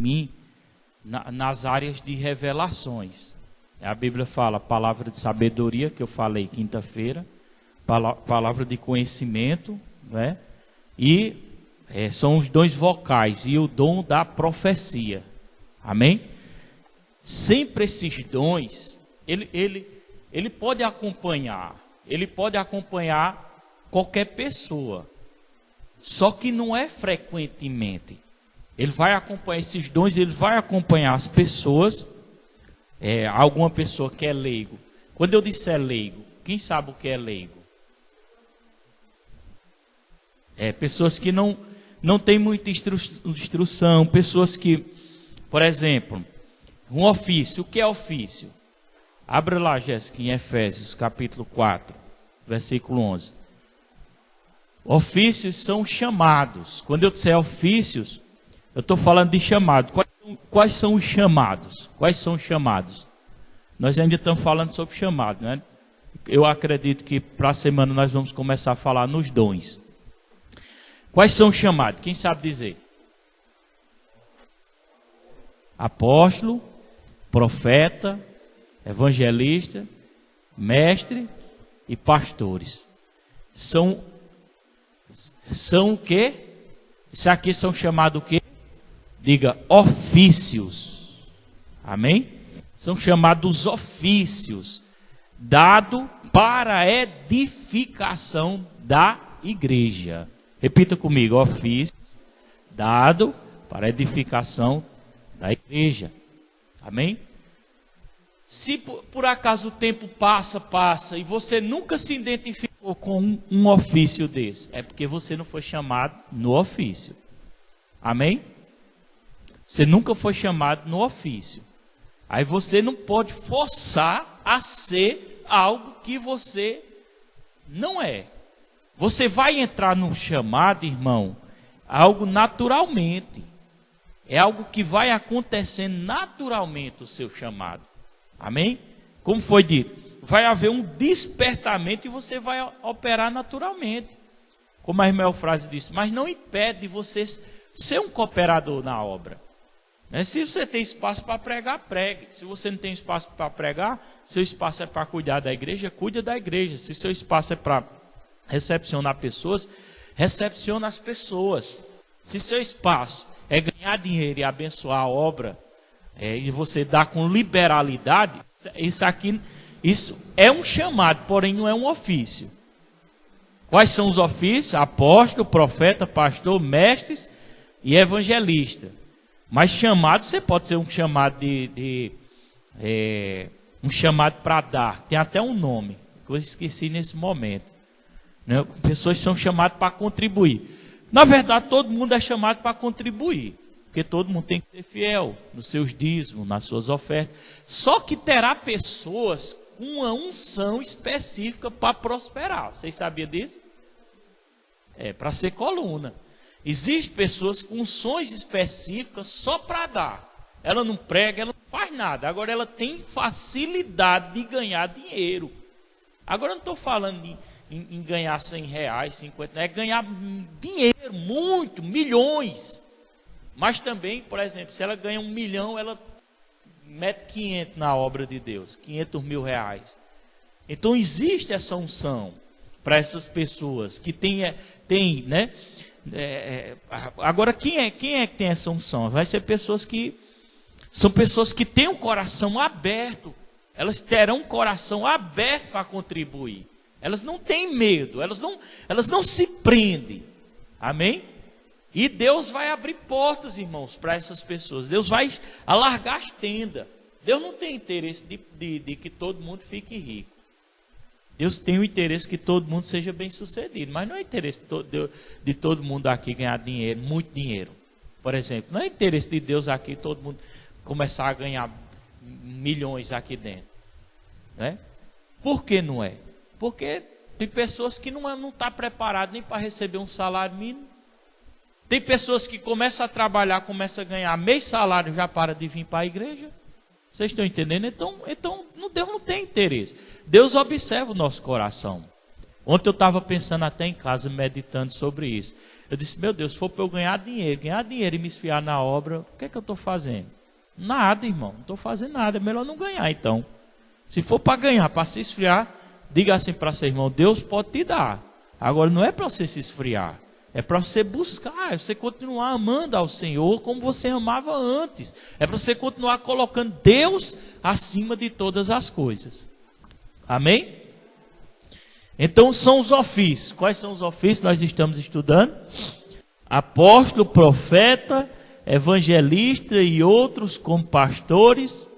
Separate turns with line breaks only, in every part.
mim nas áreas de revelações. A Bíblia fala palavra de sabedoria, que eu falei quinta-feira, palavra de conhecimento, né? E são os dons vocais e o dom da profecia. Amém? Sempre esses dons, ele pode acompanhar qualquer pessoa, só que não é frequentemente. Ele vai acompanhar esses dons, ele vai acompanhar as pessoas, alguma pessoa que é leigo. Quando eu disser leigo, quem sabe o que é leigo? Pessoas que não têm muita instrução, pessoas que, por exemplo, um ofício. O que é ofício? Abra lá, Jéssica, em Efésios, capítulo 4, versículo 11. Ofícios são chamados. Quando eu disser ofícios, eu estou falando de chamado. Quais são os chamados? Quais são os chamados? Nós ainda estamos falando sobre chamado, né? Eu acredito que para a semana nós vamos começar a falar nos dons. Quais são os chamados? Quem sabe dizer? Apóstolo, profeta, evangelista, mestre e pastores. São o quê? Isso aqui são chamados o quê? Diga, ofícios. Amém? São chamados ofícios, dado para a edificação da igreja. Repita comigo, ofícios, dado para a edificação da igreja. Amém? Se por acaso o tempo passa e você nunca se identificou com um ofício desse, é porque você não foi chamado no ofício. Amém? Você nunca foi chamado no ofício. Aí você não pode forçar a ser algo que você não é. Você vai entrar num chamado, irmão, algo naturalmente. É algo que vai acontecendo naturalmente o seu chamado. Amém? Como foi dito, vai haver um despertamento e você vai operar naturalmente. Como a irmã Eufrase disse, mas não impede de você ser um cooperador na obra. Se você tem espaço para pregar, pregue. Se você não tem espaço para pregar, seu espaço é para cuidar da igreja, cuida da igreja. Se seu espaço é para recepcionar pessoas, recepciona as pessoas. Se seu espaço é ganhar dinheiro e abençoar a obra, e você dá com liberalidade, isso é um chamado, porém não é um ofício. Quais são os ofícios? Apóstolo, profeta, pastor, mestres e evangelista. Mas chamado, você pode ser um chamado um chamado para dar. Tem até um nome, que eu esqueci nesse momento. Né? Pessoas são chamadas para contribuir. Na verdade, todo mundo é chamado para contribuir. Porque todo mundo tem que ser fiel nos seus dízimos, nas suas ofertas. Só que terá pessoas com uma unção específica para prosperar. Vocês sabiam disso? Para ser coluna. Existem pessoas com unções específicas só para dar. Ela não prega, ela não faz nada. Agora ela tem facilidade de ganhar dinheiro. Agora eu não estou falando em ganhar 100 reais, 50, é ganhar dinheiro, muito, milhões. Mas também, por exemplo, se ela ganha 1 milhão, ela mete 500 na obra de Deus, 500 mil reais. Então existe essa unção para essas pessoas que tem, né? Agora, quem é que tem essa unção? Vai ser são pessoas que têm um coração aberto. Elas terão um coração aberto para contribuir. Elas não têm medo, elas não se prendem. Amém? E Deus vai abrir portas, irmãos, para essas pessoas. Deus vai alargar as tendas. Deus não tem interesse de que todo mundo fique rico. Deus tem o interesse que todo mundo seja bem sucedido. Mas não é interesse de todo mundo aqui ganhar dinheiro, muito dinheiro. Por exemplo, não é interesse de Deus aqui todo mundo começar a ganhar milhões aqui dentro. Né? Por que não é? Porque tem pessoas que não estão preparadas nem para receber um salário mínimo. Tem pessoas que começam a trabalhar, começam a ganhar meio salário, já para de vir para a igreja. Vocês estão entendendo? Então Deus não tem interesse. Deus observa o nosso coração. Ontem eu estava pensando até em casa, meditando sobre isso. Eu disse, meu Deus, se for para eu ganhar dinheiro e me esfiar na obra, o que é que eu estou fazendo? Nada, irmão, não estou fazendo nada, é melhor não ganhar então. Se for para ganhar, para se esfriar, diga assim para seu irmão, Deus pode te dar. Agora não é para você se esfriar, é para você buscar, é você continuar amando ao Senhor como você amava antes. É para você continuar colocando Deus acima de todas as coisas. Amém? Então são os ofícios. Quais são os ofícios que nós estamos estudando? Apóstolo, profeta, evangelista e outros como pastores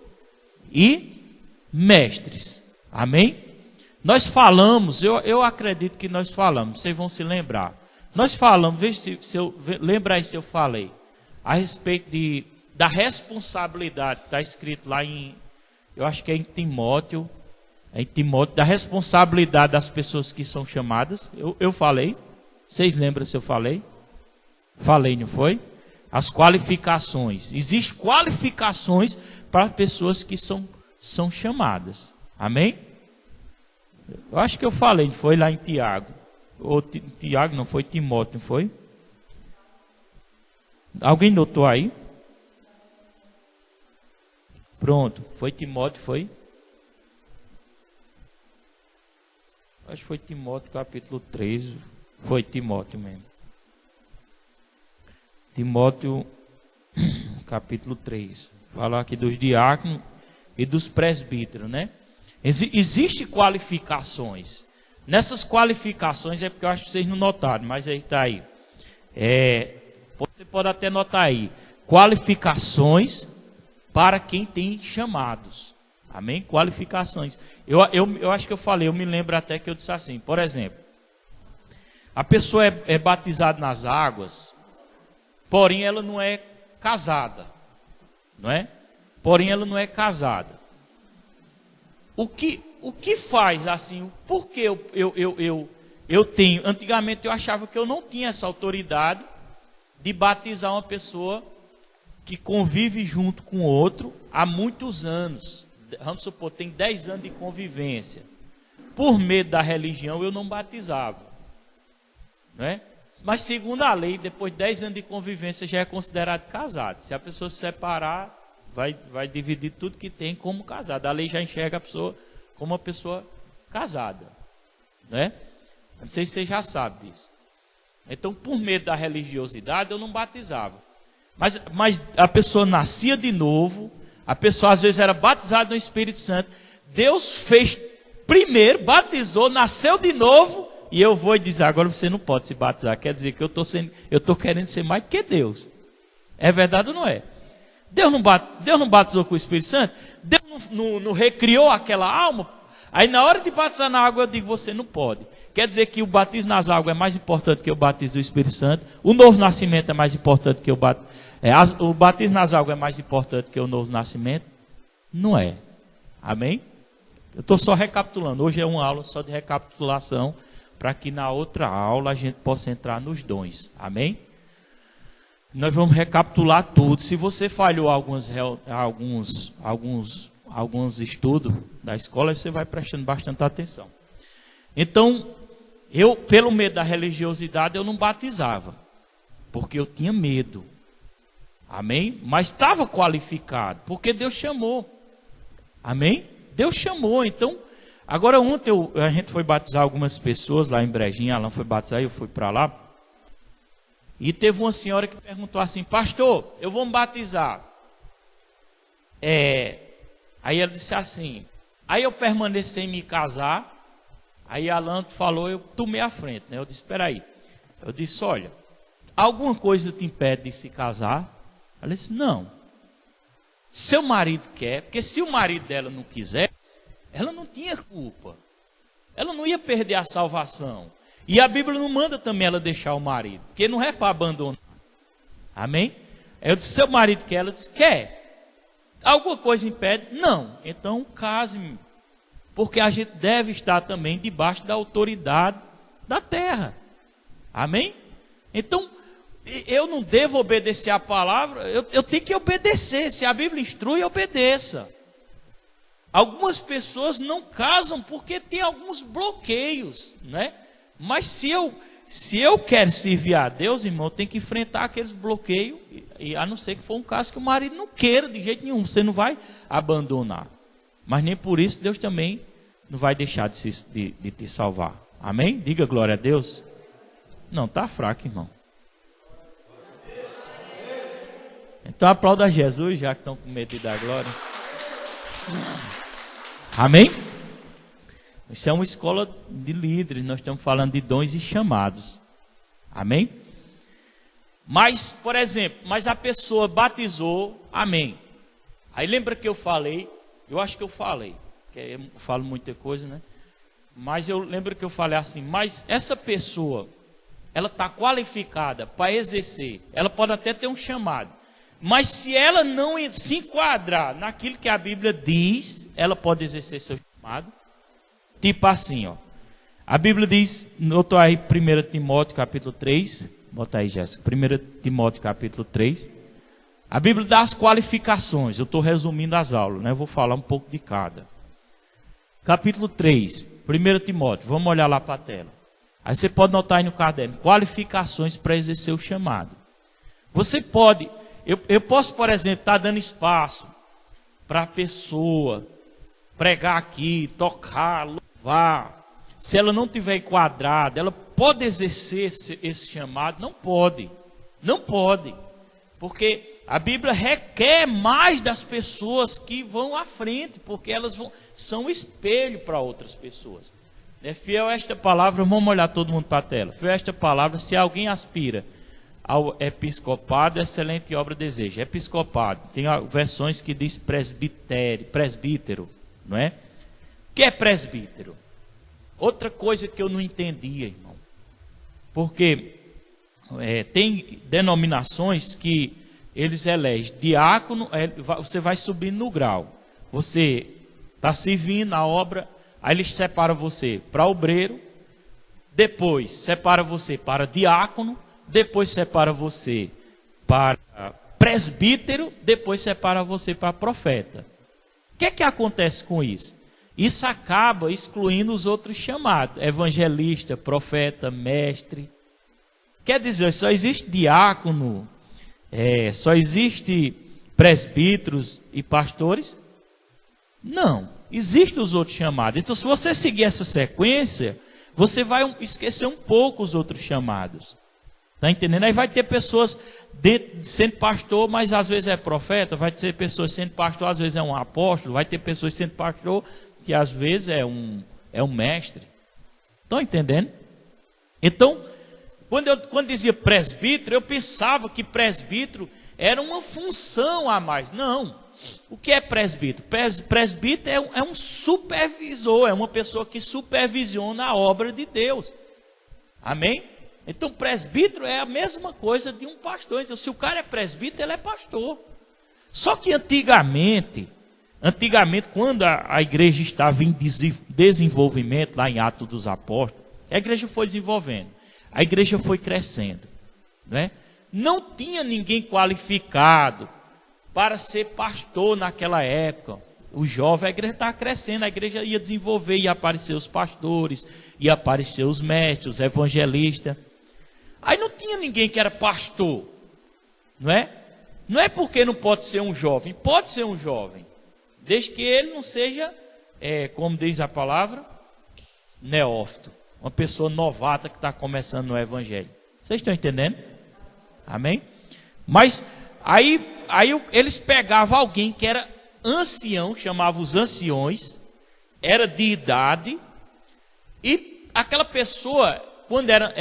e mestres. Amém? Nós falamos, eu acredito que nós falamos, vocês vão se lembrar. Nós falamos, veja se eu lembra aí se eu falei, a respeito da responsabilidade, está escrito lá em, eu acho que é em Timóteo, da responsabilidade das pessoas que são chamadas. Eu falei, vocês lembram se eu falei? Falei, não foi? As qualificações, existem qualificações para pessoas que são chamadas, amém? Eu acho que eu falei, foi lá em Tiago. Ou Tiago, não foi Timóteo, não foi? Alguém notou aí? Pronto, foi Timóteo, foi? Acho que foi Timóteo capítulo 3. Foi Timóteo mesmo. Timóteo capítulo 3. Fala aqui dos diáconos e dos presbíteros, né? Existem qualificações. Nessas qualificações, é porque eu acho que vocês não notaram, mas aí está aí. Você pode até notar aí. Qualificações para quem tem chamados. Amém? Qualificações. Eu acho que eu falei, eu me lembro até que eu disse assim, por exemplo. A pessoa é batizada nas águas, porém ela não é casada. Não é? Porém ela não é casada. O que faz assim? Porque eu tenho, antigamente eu achava que eu não tinha essa autoridade de batizar uma pessoa que convive junto com outro há muitos anos. Vamos supor, tem 10 anos de convivência. Por medo da religião eu não batizava. Não é? Mas segundo a lei, depois de 10 anos de convivência já é considerado casado. Se a pessoa se separar, vai dividir tudo que tem como casado. A lei já enxerga a pessoa como uma pessoa casada, né? Não sei se você já sabe disso. Então, por medo da religiosidade, eu não batizava. Mas a pessoa nascia de novo, a pessoa às vezes era batizada no Espírito Santo. Deus fez primeiro, batizou, nasceu de novo, e eu vou dizer, agora você não pode se batizar. Quer dizer que eu estou querendo ser mais que Deus. É verdade ou não é? Deus não batizou com o Espírito Santo? Deus não recriou aquela alma? Aí na hora de batizar na água eu digo, você não pode. Quer dizer que o batismo nas águas é mais importante que o batismo do Espírito Santo? O novo nascimento é mais importante que o batismo nas águas é mais importante que o novo nascimento? Não é. Amém? Eu estou só recapitulando. Hoje é uma aula só de recapitulação, para que na outra aula a gente possa entrar nos dons. Amém? Nós vamos recapitular tudo. Se você falhou alguns estudos da escola, você vai prestando bastante atenção. Então, eu, pelo medo da religiosidade, eu não batizava, porque eu tinha medo. Amém? Mas estava qualificado, porque Deus chamou. Amém? Deus chamou. Então, agora ontem a gente foi batizar algumas pessoas lá em Brejinha. Alan foi batizar e eu fui para lá. E teve uma senhora que perguntou assim, pastor, eu vou me batizar. Aí ela disse assim, aí eu permaneci sem me casar. Aí Alan falou, eu tomei a frente, né? Eu disse, espera aí. Eu disse, olha, alguma coisa te impede de se casar? Ela disse, não. Seu marido quer, porque se o marido dela não quisesse, ela não tinha culpa. Ela não ia perder a salvação. E a Bíblia não manda também ela deixar o marido, porque não é para abandonar. Amém? Eu disse, seu marido quer? Ela disse, quer. Alguma coisa impede? Não. Então case-me. Porque a gente deve estar também debaixo da autoridade da terra. Amém? Então, eu não devo obedecer a palavra, eu tenho que obedecer. Se a Bíblia instrui, obedeça. Algumas pessoas não casam porque tem alguns bloqueios, né? Mas se eu quero servir a Deus, irmão, eu tenho que enfrentar aqueles bloqueios, e a não ser que for um caso que o marido não queira de jeito nenhum, você não vai abandonar. Mas nem por isso Deus também não vai deixar de te salvar. Amém? Diga glória a Deus. Não, está fraco, irmão. Então aplauda a Jesus, já que estão com medo de dar glória. Amém? Isso é uma escola de líderes, nós estamos falando de dons e chamados. Amém? Mas, por exemplo, a pessoa batizou, amém. Aí lembra que eu falei, eu acho que eu falei, que eu falo muita coisa, né? Mas eu lembro que eu falei assim, mas essa pessoa, ela está qualificada para exercer, ela pode até ter um chamado, mas se ela não se enquadrar naquilo que a Bíblia diz, ela pode exercer seu chamado. Tipo assim, ó. A Bíblia diz, notou aí 1 Timóteo capítulo 3, bota aí, Jéssica, 1 Timóteo capítulo 3. A Bíblia dá as qualificações, eu estou resumindo as aulas, né? Eu vou falar um pouco de cada. Capítulo 3, 1 Timóteo, vamos olhar lá para a tela. Aí você pode notar aí no caderno, qualificações para exercer o chamado. Você pode, eu posso, por exemplo, estar dando espaço para a pessoa pregar aqui, tocar, louvar. Se ela não tiver enquadrada, ela pode exercer esse chamado? Não pode. Não pode. Porque a Bíblia requer mais das pessoas que vão à frente, porque elas são espelho para outras pessoas. É fiel a esta palavra, vamos olhar todo mundo para a tela. Fiel a esta palavra, se alguém aspira ao episcopado, excelente obra deseja. Episcopado, tem versões que diz presbítero, não é? O que é presbítero? Outra coisa que eu não entendia, irmão. Porque tem denominações que eles elegem diácono, você vai subindo no grau. Você está servindo a obra, aí eles separam você para obreiro, depois separa você para diácono, depois separa você para presbítero, depois separa você para profeta. O que acontece com isso? Isso acaba excluindo os outros chamados, evangelista, profeta, mestre. Quer dizer, só existe diácono, só existe presbíteros e pastores? Não, existem os outros chamados. Então, se você seguir essa sequência, você vai esquecer um pouco os outros chamados. Está entendendo? Aí vai ter pessoas sendo pastor, mas às vezes é profeta. Vai ter pessoas sendo pastor, às vezes é um apóstolo. Vai ter pessoas sendo pastor, que às vezes é um mestre. Estão entendendo? Então, quando dizia presbítero, eu pensava que presbítero era uma função a mais. Não. O que é presbítero? Presbítero é um supervisor, é uma pessoa que supervisiona a obra de Deus. Amém? Então, presbítero é a mesma coisa de um pastor. Então, se o cara é presbítero, ele é pastor. Só que antigamente, quando a igreja estava em desenvolvimento, lá em Atos dos Apóstolos, a igreja foi desenvolvendo, a igreja foi crescendo, né? Não tinha ninguém qualificado para ser pastor naquela época. O jovem, a igreja estava crescendo, a igreja ia desenvolver, ia aparecer os pastores, ia aparecer os mestres, os evangelistas. Aí não tinha ninguém que era pastor, não é? Não é porque não pode ser um jovem, pode ser um jovem, desde que ele não seja, como diz a palavra, neófito, uma pessoa novata que está começando no evangelho. Vocês estão entendendo? Amém? Mas aí eles pegavam alguém que era ancião, chamavam os anciões, era de idade, e aquela pessoa, quando era,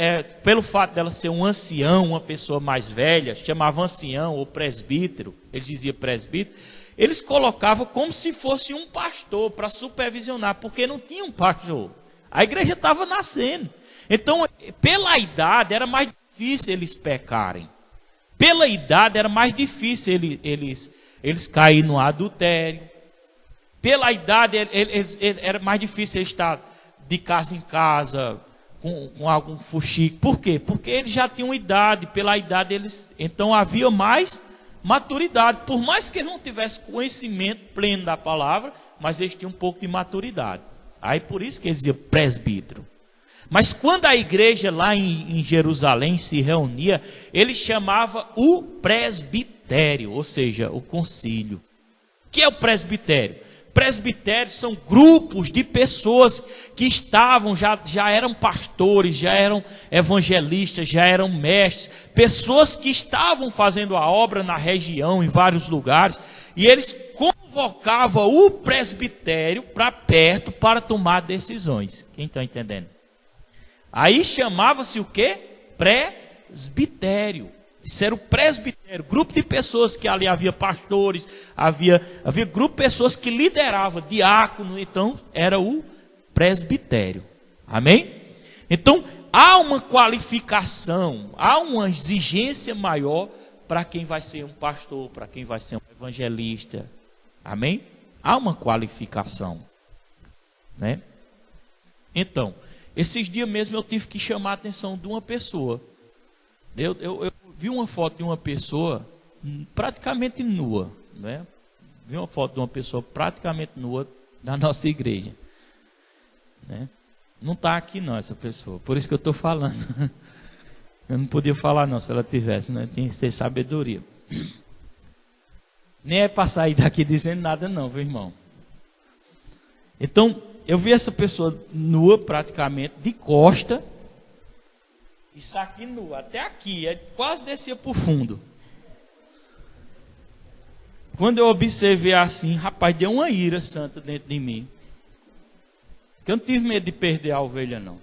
pelo fato dela ser um ancião, uma pessoa mais velha, chamava ancião ou presbítero, eles diziam presbítero, eles colocavam como se fosse um pastor para supervisionar, porque não tinha um pastor. A igreja estava nascendo. Então, pela idade, era mais difícil eles pecarem. Pela idade, era mais difícil eles caírem no adultério. Pela idade, era mais difícil eles estar de casa em casa, com algum fuxico. Por quê? Porque eles já tinham idade. Pela idade, então havia mais maturidade. Por mais que eles não tivessem conhecimento pleno da palavra, mas eles tinham um pouco de maturidade. Aí por isso que ele dizia presbítero. Mas quando a igreja lá em Jerusalém se reunia, ele chamava o presbitério, ou seja, o concílio. O que é o presbitério? Presbitérios são grupos de pessoas que estavam, já eram pastores, já eram evangelistas, já eram mestres, pessoas que estavam fazendo a obra na região, em vários lugares, e eles convocavam o presbitério para perto para tomar decisões. Quem está entendendo? Aí chamava-se o quê? Presbitério. Isso era o presbitério, grupo de pessoas que ali havia pastores, havia grupo de pessoas que lideravam, diácono, então era o presbitério. Amém? Então há uma qualificação, há uma exigência maior para quem vai ser um pastor, para quem vai ser um evangelista. Amém? Há uma qualificação, né? Então, esses dias mesmo eu tive que chamar a atenção de uma pessoa. Eu vi uma foto de uma pessoa praticamente nua, né? Vi uma foto de uma pessoa praticamente nua da nossa igreja, né? Não está aqui não essa pessoa, por isso que eu estou falando. Eu não podia falar não se ela tivesse, né? Tinha que ter sabedoria. Nem é para sair daqui dizendo nada não, viu, irmão? Então, eu vi essa pessoa nua praticamente, de costa, isso aqui nu, até aqui, quase descia para o fundo. Quando eu observei assim, rapaz, deu uma ira santa dentro de mim. Eu não tive medo de perder a ovelha, não.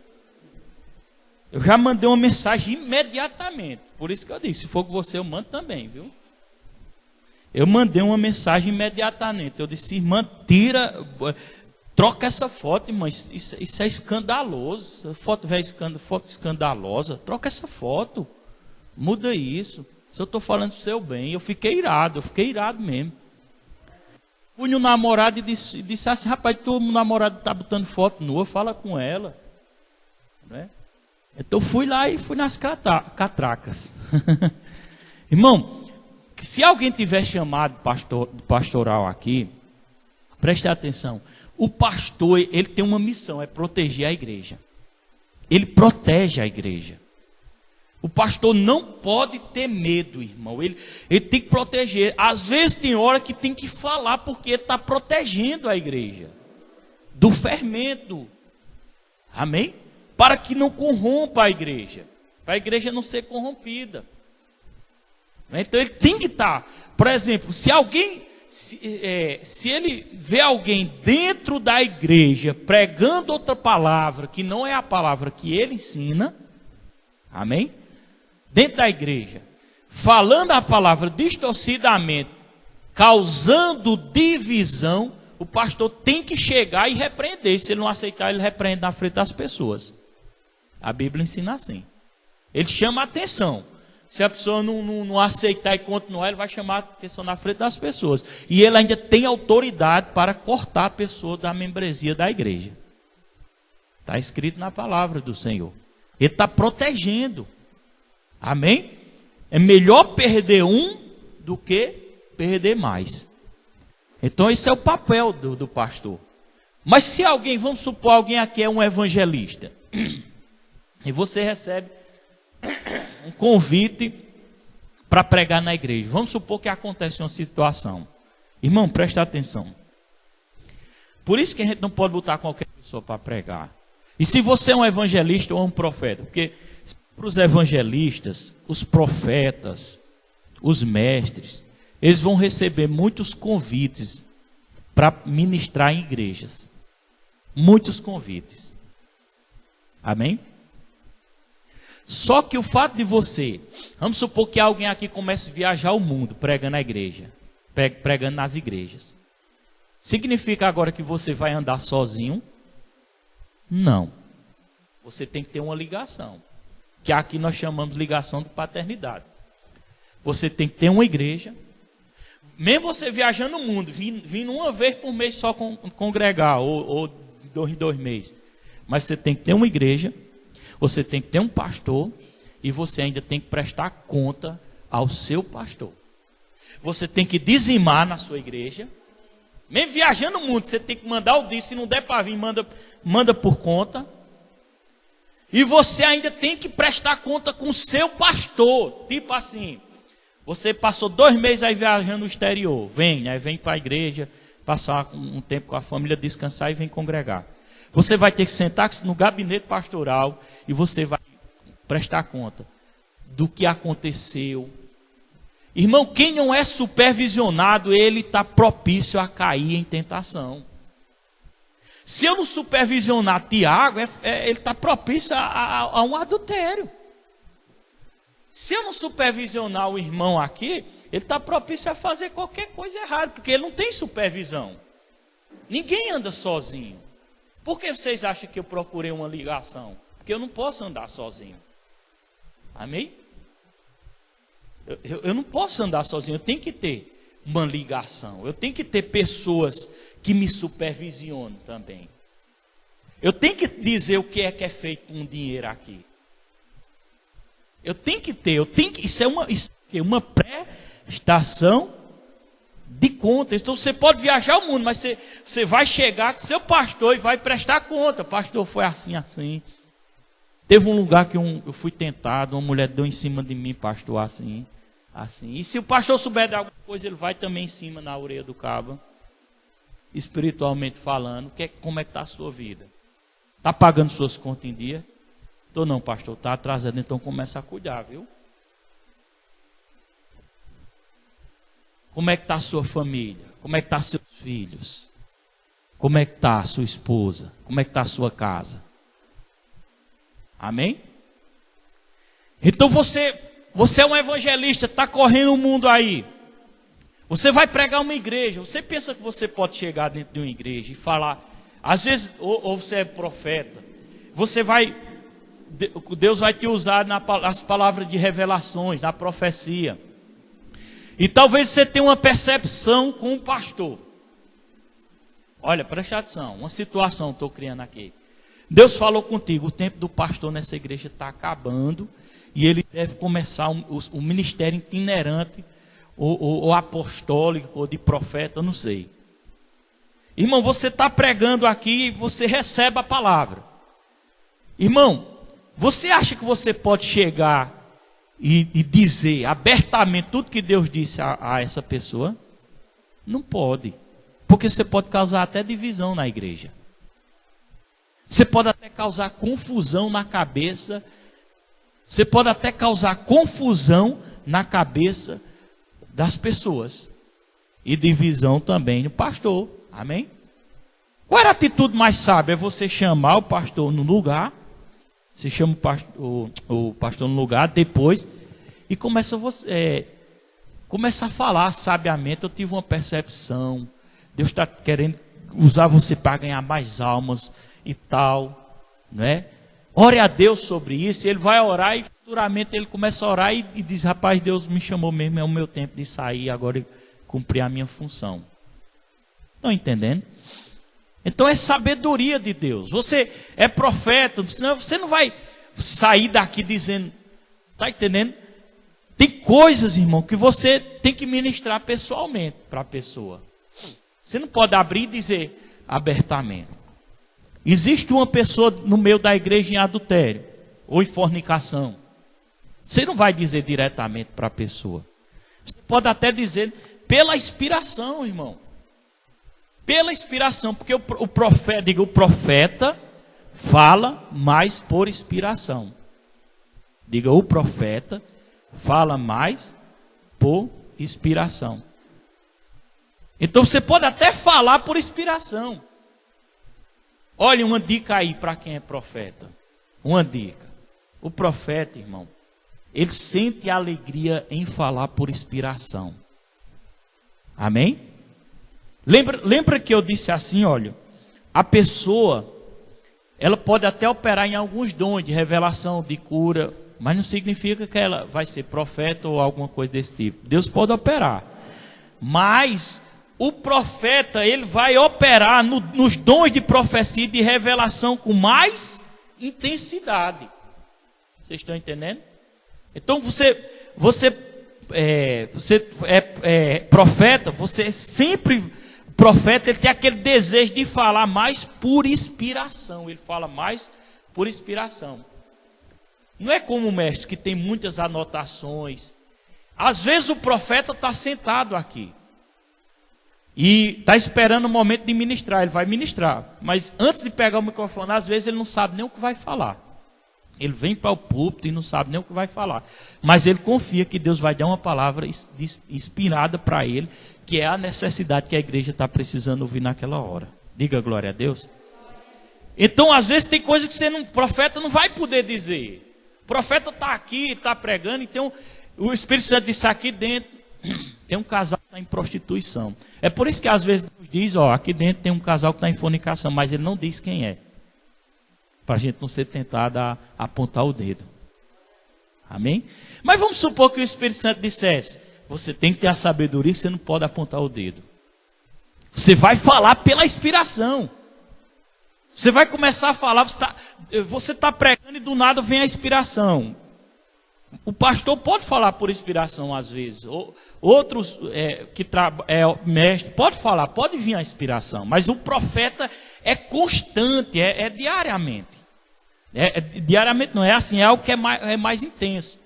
Eu já mandei uma mensagem imediatamente. Por isso que eu disse, se for com você, eu mando também, viu? Eu mandei uma mensagem imediatamente. Eu disse, irmã, troca essa foto, irmã, isso é escandaloso. A foto foto escandalosa. Troca essa foto. Muda isso. Se eu estou falando do seu bem. Eu fiquei irado mesmo. Fui no namorado e disse assim, rapaz, teu namorado está botando foto nua, fala com ela. Né? Então fui lá e fui nas catracas. Irmão, se alguém tiver chamado pastoral aqui, preste atenção. O pastor, ele tem uma missão, é proteger a igreja. Ele protege a igreja. O pastor não pode ter medo, irmão. Ele tem que proteger. Às vezes tem hora que tem que falar, porque ele está protegendo a igreja do fermento. Amém? Para que não corrompa a igreja. Para a igreja não ser corrompida. Então ele tem que estar. Por exemplo, se ele vê alguém dentro da igreja pregando outra palavra que não é a palavra que ele ensina, amém? Dentro da igreja, falando a palavra distorcidamente, causando divisão, o pastor tem que chegar e repreender. Se ele não aceitar, ele repreende na frente das pessoas. A Bíblia ensina assim. Ele chama a atenção. Se a pessoa não aceitar e continuar, ele vai chamar a atenção na frente das pessoas. E ele ainda tem autoridade para cortar a pessoa da membresia da igreja. Está escrito na palavra do Senhor. Ele está protegendo. Amém? É melhor perder um do que perder mais. Então esse é o papel do pastor. Mas se alguém, vamos supor, alguém aqui é um evangelista. E você recebe um convite para pregar na igreja. Vamos supor que acontece uma situação. Irmão, presta atenção. Por isso que a gente não pode botar qualquer pessoa para pregar. E se você é um evangelista ou um profeta? Porque para os evangelistas, os profetas, os mestres, eles vão receber muitos convites para ministrar em igrejas. Muitos convites. Amém? Só que o fato de você, vamos supor que alguém aqui comece a viajar o mundo pregando na igreja, pregando nas igrejas. Significa agora que você vai andar sozinho? Não. Você tem que ter uma ligação, que aqui nós chamamos de ligação de paternidade. Você tem que ter uma igreja, mesmo você viajando no mundo, vindo uma vez por mês só congregar, ou 2 em 2 meses. Mas você tem que ter uma igreja, você tem que ter um pastor, e você ainda tem que prestar conta ao seu pastor. Você tem que dizimar na sua igreja, Mesmo viajando muito, você tem que mandar o dízimo. Se não der para vir, manda por conta. E você ainda tem que prestar conta com o seu pastor. Tipo assim, você passou 2 meses aí viajando no exterior. Vem para a igreja, passar um tempo com a família, descansar e vem congregar. Você vai ter que sentar no gabinete pastoral e você vai prestar conta do que aconteceu. Irmão, quem não é supervisionado, ele está propício a cair em tentação. Se eu não supervisionar Tiago, ele está propício a um adultério. Se eu não supervisionar o irmão aqui, ele está propício a fazer qualquer coisa errada, porque ele não tem supervisão. Ninguém anda sozinho. Por que vocês acham que eu procurei uma ligação? Porque eu não posso andar sozinho. Amém? Eu não posso andar sozinho, eu tenho que ter uma ligação. Eu tenho que ter pessoas que me supervisionam também. Eu tenho que dizer o que é feito com o dinheiro aqui. Eu tenho que ter, isso é uma prestação de conta. Então você pode viajar o mundo, mas você vai chegar com seu pastor e vai prestar conta. Pastor, foi assim. Teve um lugar que eu fui tentado, uma mulher deu em cima de mim, pastor, assim. E se o pastor souber de alguma coisa, ele vai também em cima na orelha do cabo, espiritualmente falando. Como é que está a sua vida? Está pagando suas contas em dia? Estou não, pastor, está atrasado, então começa a cuidar, viu? Como é que está a sua família? Como é que estão seus filhos? Como é que está a sua esposa? Como é que está a sua casa? Amém? Então você é um evangelista, está correndo o mundo aí. Você vai pregar uma igreja. Você pensa que você pode chegar dentro de uma igreja e falar. Às vezes, ou você é profeta. Deus vai te usar nas palavras de revelações, na profecia. E talvez você tenha uma percepção com o pastor. Olha, preste atenção. Uma situação estou criando aqui. Deus falou contigo, o tempo do pastor nessa igreja está acabando. E ele deve começar o ministério itinerante, ou apostólico, ou de profeta, não sei. Irmão, você está pregando aqui e você recebe a palavra. Irmão, você acha que você pode chegar e dizer abertamente tudo que Deus disse a essa pessoa? Não pode. Porque você pode causar até divisão na igreja. Você pode até causar confusão na cabeça. Você pode até causar confusão na cabeça das pessoas. E divisão também no pastor. Amém? Qual era a atitude mais sábia? É você chamar o pastor no lugar. Você chama o pastor no lugar, depois. E começa a falar sabiamente. Eu tive uma percepção. Deus está querendo usar você para ganhar mais almas e tal. Não é? Ore a Deus sobre isso, ele vai orar e futuramente ele começa a orar e diz, rapaz, Deus me chamou mesmo, é o meu tempo de sair, agora e cumprir a minha função. Estão entendendo? Então é sabedoria de Deus. Você é profeta, senão você não vai sair daqui dizendo, está entendendo? Tem coisas, irmão, que você tem que ministrar pessoalmente para a pessoa. Você não pode abrir e dizer abertamente. Existe uma pessoa no meio da igreja em adultério ou em fornicação. Você não vai dizer diretamente para a pessoa. Você pode até dizer pela inspiração, irmão. Pela inspiração, porque o profeta fala mais por inspiração. Diga, o profeta fala mais por inspiração. Então você pode até falar por inspiração. Olha uma dica aí para quem é profeta. Uma dica. O profeta, irmão, ele sente alegria em falar por inspiração. Amém? Lembra que eu disse assim, olha, a pessoa, ela pode até operar em alguns dons de revelação, de cura, mas não significa que ela vai ser profeta ou alguma coisa desse tipo. Deus pode operar. Mas o profeta, ele vai operar nos dons de profecia e de revelação com mais intensidade. Vocês estão entendendo? Então você é profeta, você sempre profeta, ele tem aquele desejo de falar mais por inspiração. Ele fala mais por inspiração. Não é como o mestre, que tem muitas anotações. Às vezes o profeta está sentado aqui e está esperando o momento de ministrar. Ele vai ministrar, mas antes de pegar o microfone, às vezes ele não sabe nem o que vai falar. Ele vem para o púlpito e não sabe nem o que vai falar, mas ele confia que Deus vai dar uma palavra inspirada para ele, que é a necessidade que a igreja está precisando ouvir naquela hora. Diga glória a Deus. Então às vezes tem coisas que o profeta não vai poder dizer. O profeta está aqui, está pregando, então o Espírito Santo disse: aqui dentro tem um casal que está em prostituição. É por isso que às vezes Deus diz: ó, aqui dentro tem um casal que está em fornicação, mas ele não diz quem é, para a gente não ser tentado a apontar o dedo. Amém? Mas vamos supor que o Espírito Santo dissesse: você tem que ter a sabedoria que você não pode apontar o dedo. Você vai falar pela inspiração. Você vai começar a falar, você está pregando e do nada vem a inspiração. O pastor pode falar por inspiração às vezes. Outros mestre, pode falar, pode vir a inspiração. Mas o profeta é constante, é diariamente. Diariamente não é assim, é algo que é mais intenso.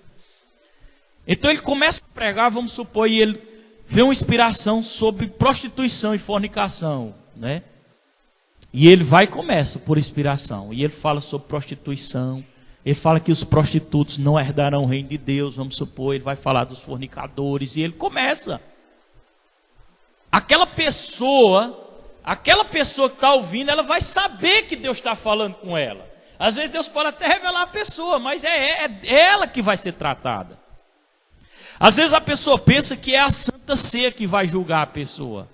Então ele começa a pregar, vamos supor, e ele vê uma inspiração sobre prostituição e fornicação, né? E ele vai e começa por inspiração. E ele fala sobre prostituição. Ele fala que os prostitutos não herdarão o reino de Deus, vamos supor. Ele vai falar dos fornicadores. E ele começa. Aquela pessoa que está ouvindo, ela vai saber que Deus está falando com ela. Às vezes Deus pode até revelar a pessoa, mas é ela que vai ser tratada. Às vezes a pessoa pensa que é a Santa Ceia que vai julgar a pessoa.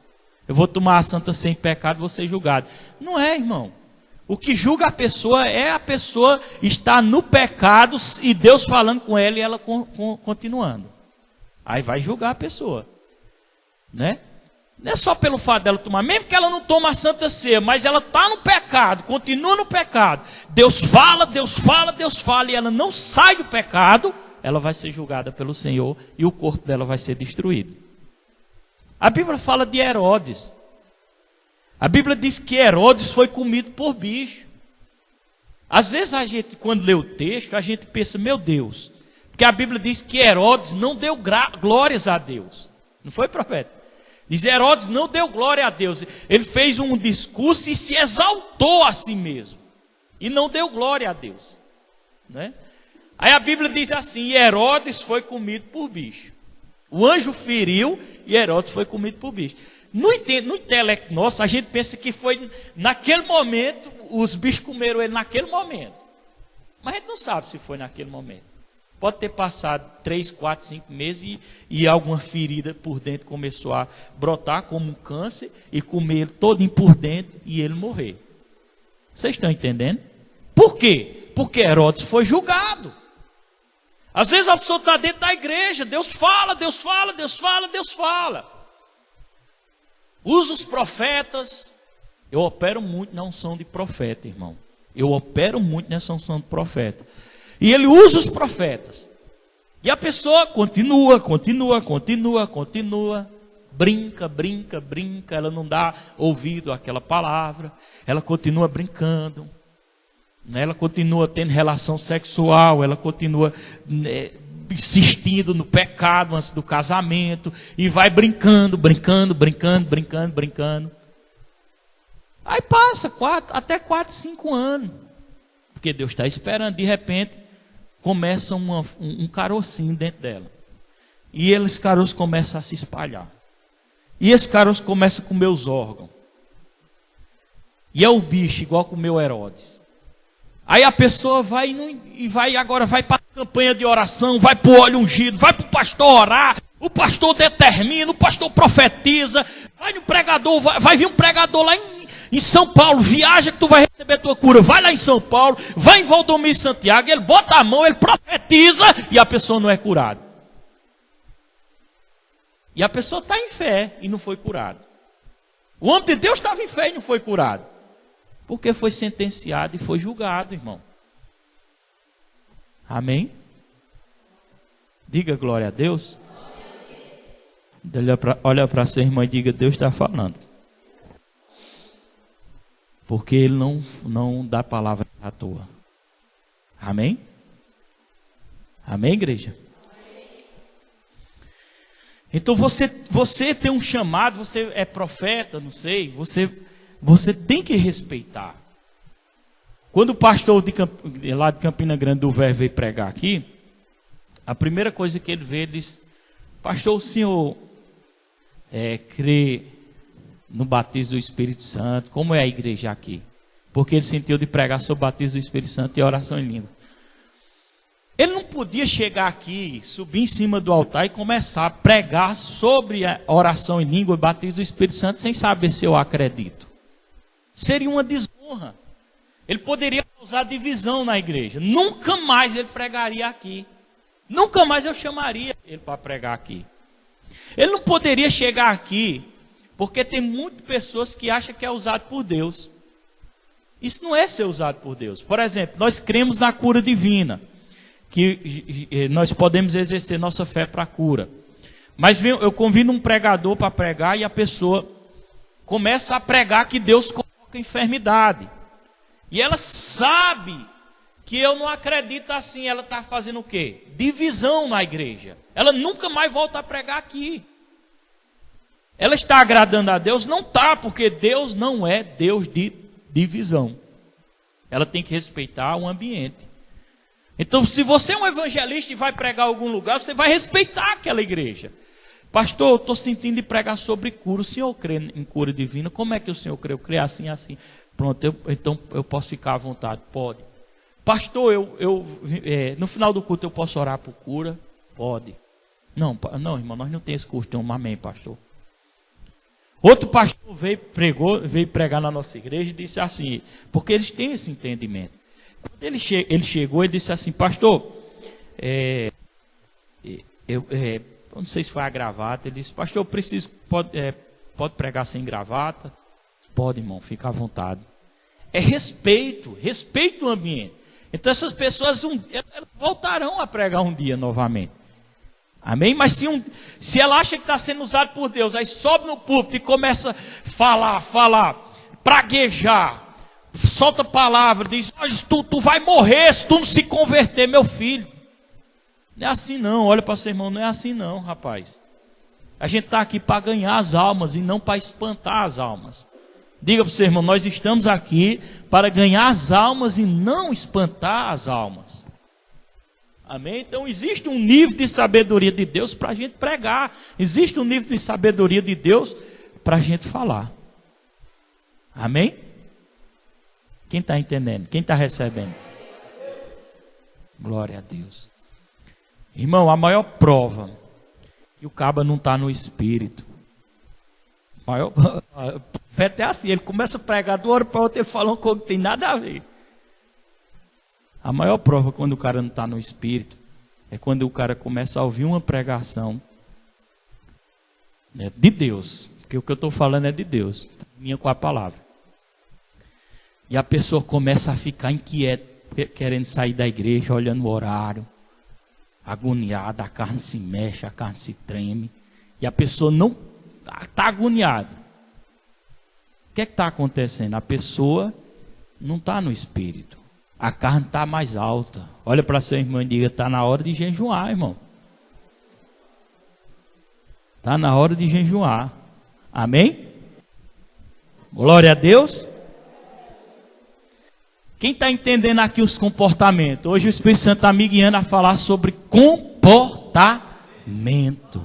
Eu vou tomar a Santa Ceia em pecado, vou ser julgado. Não é, irmão. O que julga a pessoa é a pessoa estar no pecado e Deus falando com ela e ela continuando. Aí vai julgar a pessoa, né? Não é só pelo fato dela tomar, mesmo que ela não toma a Santa Ceia, mas ela está no pecado, continua no pecado. Deus fala, Deus fala, Deus fala, e ela não sai do pecado, ela vai ser julgada pelo Senhor e o corpo dela vai ser destruído. A Bíblia fala de Herodes. A Bíblia diz que Herodes foi comido por bicho. Às vezes a gente, quando lê o texto, a gente pensa: meu Deus, porque a Bíblia diz que Herodes não deu glórias a Deus. Não foi, profeta? Diz: Herodes não deu glória a Deus. Ele fez um discurso e se exaltou a si mesmo. E não deu glória a Deus, né? Aí a Bíblia diz assim: Herodes foi comido por bicho. O anjo feriu e Herodes foi comido por bicho. No intelecto nosso, a gente pensa que foi naquele momento, os bichos comeram ele naquele momento. Mas a gente não sabe se foi naquele momento. Pode ter passado 3, 4, 5 meses e alguma ferida por dentro começou a brotar como um câncer e comer ele todinho por dentro e ele morrer. Vocês estão entendendo? Por quê? Porque Herodes foi julgado. Às vezes a pessoa está dentro da igreja, Deus fala, Deus fala, Deus fala, Deus fala. Usa os profetas. Eu opero muito na unção de profeta, irmão. Eu opero muito nessa unção de profeta. E ele usa os profetas. E a pessoa continua. Brinca. Ela não dá ouvido àquela palavra. Ela continua brincando. Ela continua tendo relação sexual, ela continua insistindo no pecado antes do casamento, e vai brincando. Aí passa até 4, 5 anos, porque Deus está esperando. De repente, começa um carocinho dentro dela, e esse caroço começa a se espalhar, e esse caroço começa a comer os órgãos, e é o bicho igual comeu Herodes. Aí a pessoa vai para a campanha de oração, vai para o óleo ungido, vai para o pastor orar, o pastor determina, o pastor profetiza, vai no pregador, vai vir um pregador lá em São Paulo, viaja que tu vai receber a tua cura, vai lá em São Paulo, vai em Valdomiro Santiago, ele bota a mão, ele profetiza e a pessoa não é curada. E a pessoa está em fé e não foi curada. O homem de Deus estava em fé e não foi curado. Porque foi sentenciado e foi julgado, irmão. Amém? Diga glória a Deus. Olha para sua irmã e diga: Deus está falando. Porque Ele não dá palavra à toa. Amém? Amém, igreja? Então você tem um chamado, você é profeta, não sei, você tem que respeitar. Quando o pastor lá de Campina Grande do Verbo veio pregar aqui, a primeira coisa que ele veio, ele disse: pastor, o senhor crê no batismo do Espírito Santo? Como é a igreja aqui? Porque ele sentiu de pregar sobre o batismo do Espírito Santo e oração em língua. Ele não podia chegar aqui, subir em cima do altar e começar a pregar sobre a oração em língua e batismo do Espírito Santo sem saber se eu acredito. Seria uma desonra. Ele poderia causar divisão na igreja. Nunca mais ele pregaria aqui. Nunca mais eu chamaria ele para pregar aqui. Ele não poderia chegar aqui, porque tem muitas pessoas que acham que é usado por Deus. Isso não é ser usado por Deus. Por exemplo, nós cremos na cura divina, que nós podemos exercer nossa fé para a cura. Mas eu convido um pregador para pregar e a pessoa começa a pregar que Deus coloca enfermidade. E ela sabe que eu não acredito assim. Ela está fazendo o quê? Divisão na igreja. Ela nunca mais volta a pregar aqui. Ela está agradando a Deus? Não está, porque Deus não é Deus de divisão. Ela tem que respeitar o ambiente. Então, se você é um evangelista e vai pregar em algum lugar, você vai respeitar aquela igreja. Pastor, eu estou sentindo de pregar sobre cura. O senhor crê em cura divina? Como é que o senhor crê? Eu creio assim, assim. Pronto, então eu posso ficar à vontade? Pode. Pastor, no final do culto eu posso orar por cura? Pode. Não, irmão, nós não temos esse costume. Amém, pastor. Outro pastor veio pregar na nossa igreja e disse assim, porque eles têm esse entendimento. Quando ele chegou, ele disse assim: pastor, eu não sei se foi a gravata. Ele disse: pastor, eu preciso, pode pregar sem gravata? Pode, irmão, fica à vontade. É respeito o ambiente. Então essas pessoas elas voltarão a pregar um dia novamente. Amém? Mas se ela acha que está sendo usado por Deus, aí sobe no púlpito e começa a falar, praguejar, solta palavra, diz: olha, tu vai morrer se tu não se converter, meu filho. Não é assim não, olha para o seu irmão, não é assim não, rapaz. A gente está aqui para ganhar as almas e não para espantar as almas. Diga para o seu irmão: nós estamos aqui para ganhar as almas e não espantar as almas. Amém? Então existe um nível de sabedoria de Deus para a gente pregar. Existe um nível de sabedoria de Deus para a gente falar. Amém? Quem está entendendo? Quem está recebendo? Glória a Deus. Irmão, a maior prova que o caba não está no espírito. Até assim, ele começa a pregar de uma hora para outra, ele fala uma coisa que tem nada a ver. A maior prova quando o cara não está no espírito é quando o cara começa a ouvir uma pregação, né, de Deus. Porque o que eu estou falando é de Deus, minha com a palavra. E a pessoa começa a ficar inquieta, querendo sair da igreja, olhando o horário, agoniada, a carne se mexe, a carne se treme, e a pessoa não está agoniada. O que é que está acontecendo? A pessoa não está no espírito. A carne está mais alta. Olha para seu irmão e diga: está na hora de jejuar, irmão. Está na hora de jejuar. Amém? Glória a Deus. Quem está entendendo aqui os comportamentos? Hoje o Espírito Santo está me guiando a falar sobre comportamento.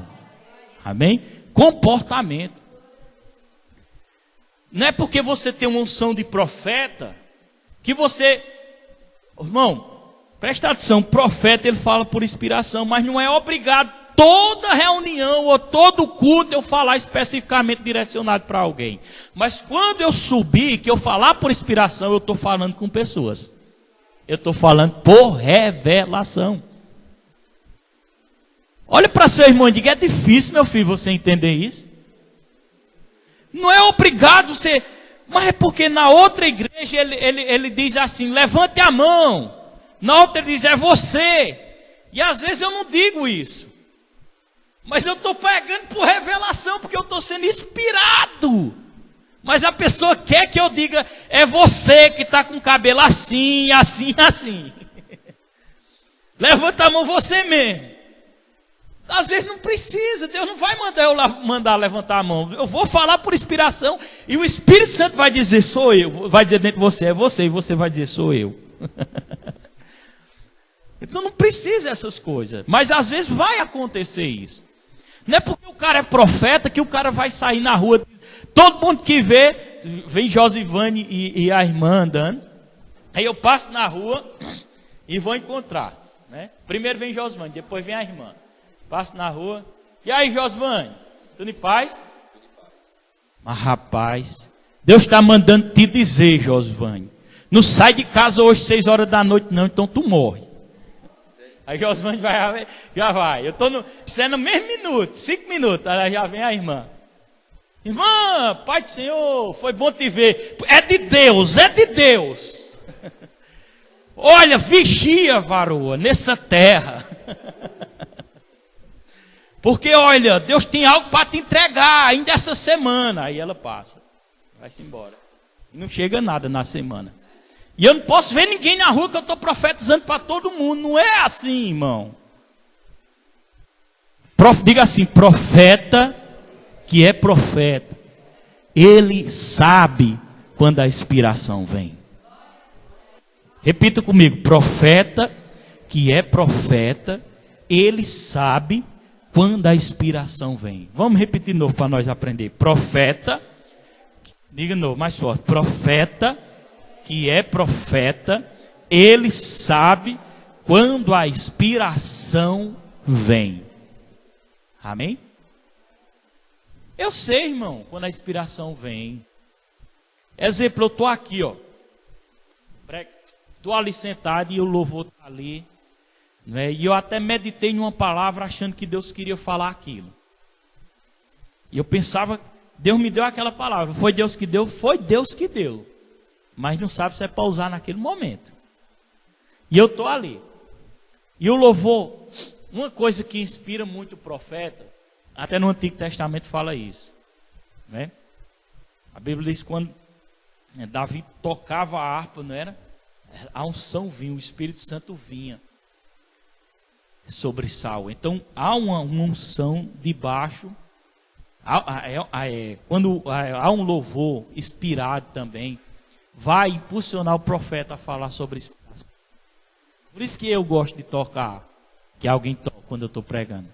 Amém? Comportamento. Não é porque você tem uma unção de profeta que você... Irmão, presta atenção, profeta ele fala por inspiração, mas não é obrigado toda reunião ou todo culto eu falar especificamente direcionado para alguém. Mas quando eu subir, que eu falar por inspiração, eu estou falando com pessoas. Eu estou falando por revelação. Olha para seu irmão e diga: é difícil, meu filho, você entender isso. Não é obrigado você... Mas é porque na outra igreja ele diz assim: levante a mão. Na outra ele diz: é você. E às vezes eu não digo isso. Mas eu estou pegando por revelação, porque eu estou sendo inspirado. Mas a pessoa quer que eu diga, é você que está com o cabelo assim, assim, assim. Levanta a mão você mesmo. Às vezes não precisa, Deus não vai mandar levantar a mão. Eu vou falar por inspiração e o Espírito Santo vai dizer, sou eu. Vai dizer dentro de você, é você, e você vai dizer, sou eu. Então não precisa essas coisas. Mas às vezes vai acontecer isso. Não é porque o cara é profeta que o cara vai sair na rua. Todo mundo que vê, vem Josivane e a irmã andando. Aí eu passo na rua e vou encontrar. Né? Primeiro vem Josivane, depois vem a irmã. Passo na rua. E aí, Josivane? Tudo em paz? Mas rapaz, Deus está mandando te dizer, Josivane. Não sai de casa hoje 6 horas da noite não, então tu morre. Aí Josivane já vai. Eu estou isso é no mesmo minuto, 5 minutos. Aí já vem a irmã. Irmã, Pai do Senhor, foi bom te ver. É de Deus, é de Deus. Olha, vigia, varoa, nessa terra. Porque, olha, Deus tem algo para te entregar ainda essa semana. Aí ela passa, vai-se embora. E não chega nada na semana. E eu não posso ver ninguém na rua que eu estou profetizando para todo mundo. Não é assim, irmão. Diga assim, profeta que é profeta, ele sabe quando a inspiração vem. Repita comigo, profeta que é profeta, ele sabe quando a inspiração vem. Vamos repetir de novo para nós aprender. Profeta, diga de novo, mais forte. Profeta que é profeta, ele sabe quando a inspiração vem. Amém? Eu sei, irmão, quando a inspiração vem. Exemplo, eu estou aqui, ó. Estou ali sentado e o louvor está ali. Né? E eu até meditei em uma palavra achando que Deus queria falar aquilo. E eu pensava, Deus me deu aquela palavra. Foi Deus que deu? Foi Deus que deu. Mas não sabe se é para usar naquele momento. E eu estou ali. E o louvor, uma coisa que inspira muito o profeta, até no Antigo Testamento fala isso. Né? A Bíblia diz que quando Davi tocava a harpa, não era? A unção vinha, o Espírito Santo vinha sobre Saul. Então há uma unção debaixo. Quando há um louvor inspirado também, vai impulsionar o profeta a falar sobre inspiração. Por isso que eu gosto de tocar, que alguém toca quando eu estou pregando.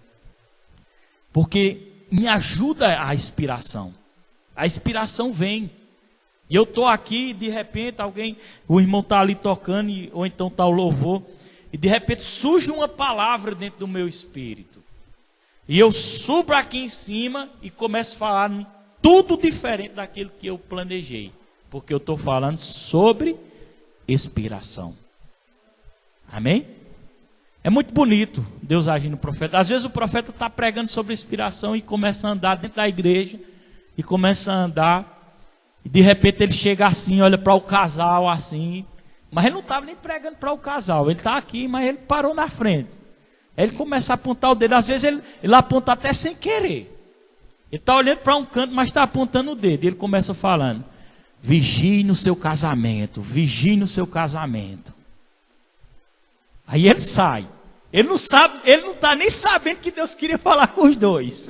Porque me ajuda a inspiração. A inspiração vem. E eu estou aqui e de repente o irmão está ali tocando, ou então está o louvor, e de repente surge uma palavra dentro do meu espírito. E eu subo aqui em cima e começo a falar tudo diferente daquilo que eu planejei. Porque eu estou falando sobre inspiração. Amém? É muito bonito Deus agir no profeta. Às vezes o profeta está pregando sobre inspiração e começa a andar dentro da igreja. E começa a andar. E de repente ele chega assim, olha para o casal assim. Mas ele não estava nem pregando para o casal. Ele está aqui, mas ele parou na frente. Aí ele começa a apontar o dedo. Às vezes ele aponta até sem querer. Ele está olhando para um canto, mas está apontando o dedo. E ele começa falando: vigie no seu casamento. Vigie no seu casamento. Aí ele sai. Ele não está nem sabendo que Deus queria falar com os dois.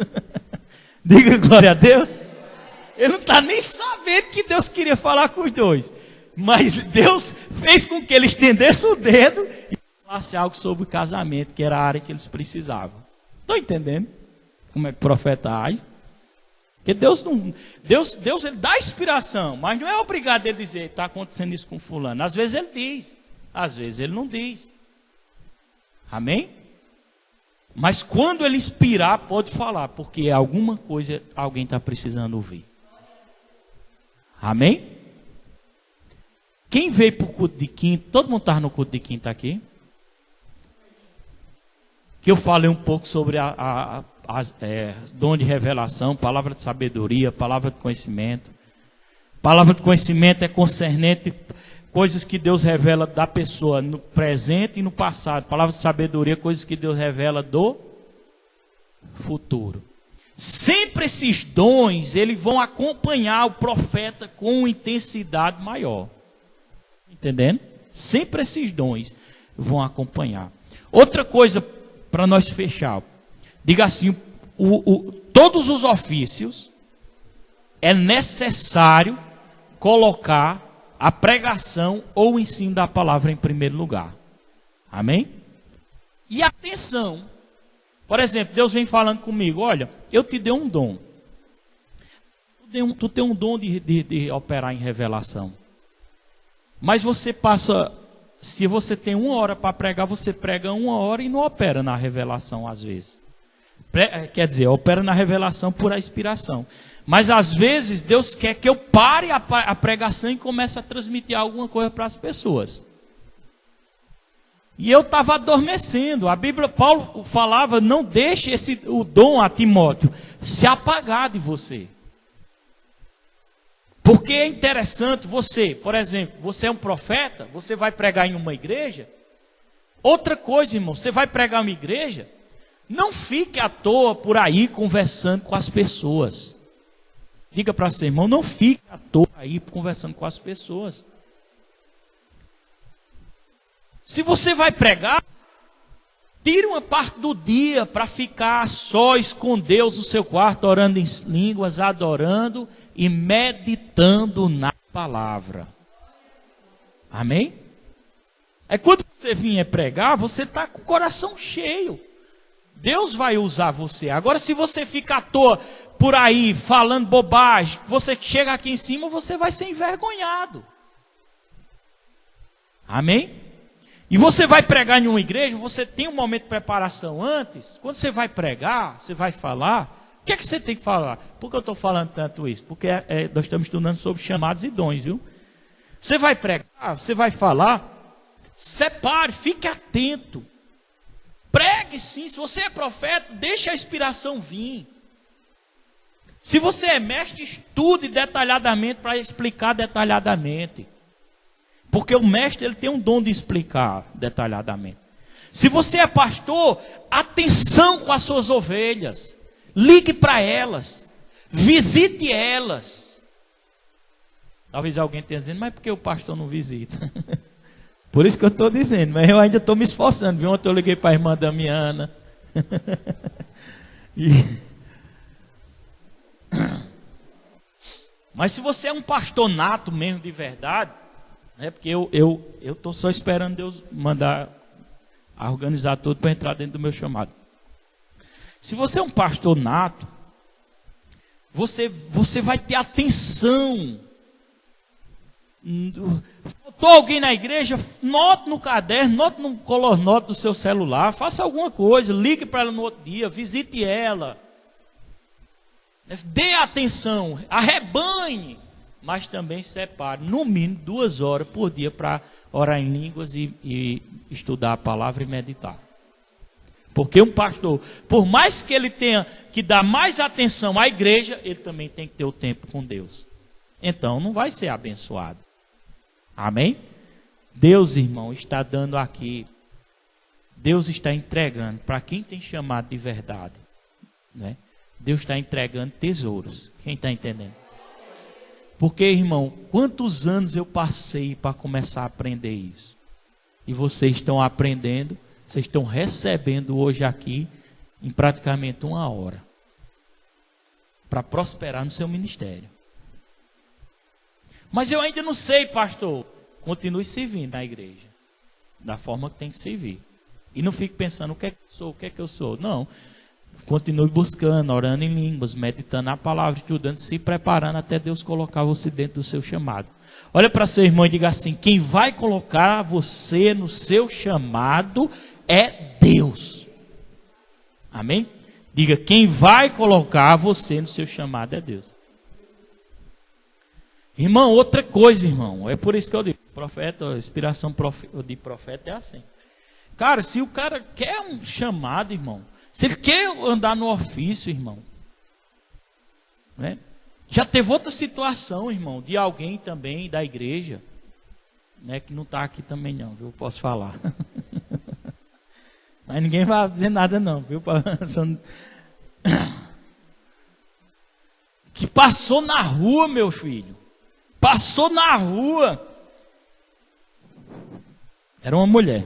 Diga glória a Deus. Ele não está nem sabendo que Deus queria falar com os dois. Mas Deus fez com que ele estendesse o dedo e falasse algo sobre o casamento, que era a área que eles precisavam. Estão entendendo como é que o profeta age? Porque Deus ele dá inspiração, mas não é obrigado ele dizer, está acontecendo isso com fulano. Às vezes ele diz, às vezes ele não diz. Amém? Mas quando ele inspirar, pode falar, porque alguma coisa alguém está precisando ouvir. Amém? Quem veio para o culto de quinta? Todo mundo estava no culto de quinta aqui? Que eu falei um pouco sobre dom de revelação, palavra de sabedoria, palavra de conhecimento. Palavra de conhecimento é concernente coisas que Deus revela da pessoa no presente e no passado. Palavra de sabedoria, coisas que Deus revela do futuro. Sempre esses dons, eles vão acompanhar o profeta com intensidade maior. Entendendo? Sempre esses dons vão acompanhar. Outra coisa, para nós fechar. Diga assim, todos os ofícios, é necessário colocar a pregação ou o ensino da palavra em primeiro lugar. Amém? E atenção. Por exemplo, Deus vem falando comigo, olha, eu te dei um dom. Tu tem um dom de operar em revelação. Mas você passa, se você tem 1 hora para pregar, você prega 1 hora e não opera na revelação às vezes. Quer dizer, opera na revelação por inspiração. Mas às vezes Deus quer que eu pare a pregação e comece a transmitir alguma coisa para as pessoas. E eu estava adormecendo. A Bíblia, Paulo falava, não deixe o dom a Timóteo se apagar de você. Porque é interessante você, por exemplo, você é um profeta, você vai pregar em uma igreja. Outra coisa, irmão, você vai pregar em uma igreja, não fique à toa por aí conversando com as pessoas. Diga para você, irmão, não fique à toa aí conversando com as pessoas. Se você vai pregar, tire uma parte do dia para ficar sós com Deus no seu quarto, orando em línguas, adorando e meditando na palavra. Amém? É quando você vier pregar, você está com o coração cheio. Deus vai usar você. Agora, se você ficar à toa por aí, falando bobagem, você chega aqui em cima, você vai ser envergonhado. Amém? E você vai pregar em uma igreja, você tem um momento de preparação antes. Quando você vai pregar, você vai falar. O que é que você tem que falar? Por que eu estou falando tanto isso? Porque nós estamos estudando sobre chamados e dons, viu? Você vai pregar, você vai falar. Separe, fique atento. Pregue sim, se você é profeta, deixe a inspiração vir. Se você é mestre, estude detalhadamente para explicar detalhadamente. Porque o mestre ele tem um dom de explicar detalhadamente. Se você é pastor, atenção com as suas ovelhas. Ligue para elas. Visite elas. Talvez alguém tenha dizendo, mas por que o pastor não visita? Por isso que eu estou dizendo, mas eu ainda estou me esforçando. Viu? Ontem eu liguei para a irmã Damiana. Mas se você é um pastor nato mesmo de verdade, porque eu estou só esperando Deus mandar a organizar tudo para entrar dentro do meu chamado. Se você é um pastor nato, você vai ter atenção. Faltou alguém na igreja, note no caderno, note no color note do seu celular, faça alguma coisa, ligue para ela no outro dia, visite ela. Dê atenção, arrebanhe. Mas também separe, no mínimo, 2 horas por dia para orar em línguas e estudar a palavra e meditar. Porque um pastor, por mais que ele tenha que dar mais atenção à igreja, ele também tem que ter o tempo com Deus. Então, não vai ser abençoado. Amém? Deus, irmão, está dando aqui, Deus está entregando, para quem tem chamado de verdade, né? Deus está entregando tesouros. Quem está entendendo? Porque, irmão, quantos anos eu passei para começar a aprender isso? E vocês estão aprendendo, vocês estão recebendo hoje aqui, em praticamente 1 hora, para prosperar no seu ministério. Mas eu ainda não sei, pastor. Continue servindo na igreja, da forma que tem que servir. E não fique pensando, o que é que eu sou, o que é que eu sou. Não. Continue buscando, orando em línguas, meditando a palavra, estudando, se preparando até Deus colocar você dentro do seu chamado. Olha para seu irmão e diga assim, quem vai colocar você no seu chamado é Deus. Amém? Diga, quem vai colocar você no seu chamado é Deus. Irmão, outra coisa, irmão, é por isso que eu digo, profeta, a inspiração de profeta é assim. Cara, se o cara quer um chamado, irmão, se ele quer andar no ofício, irmão, né? Já teve outra situação, irmão, de alguém também da igreja, né, que não está aqui também não, viu? Posso falar. Mas ninguém vai dizer nada não, viu? Passou na rua, meu filho. Passou na rua. Era uma mulher.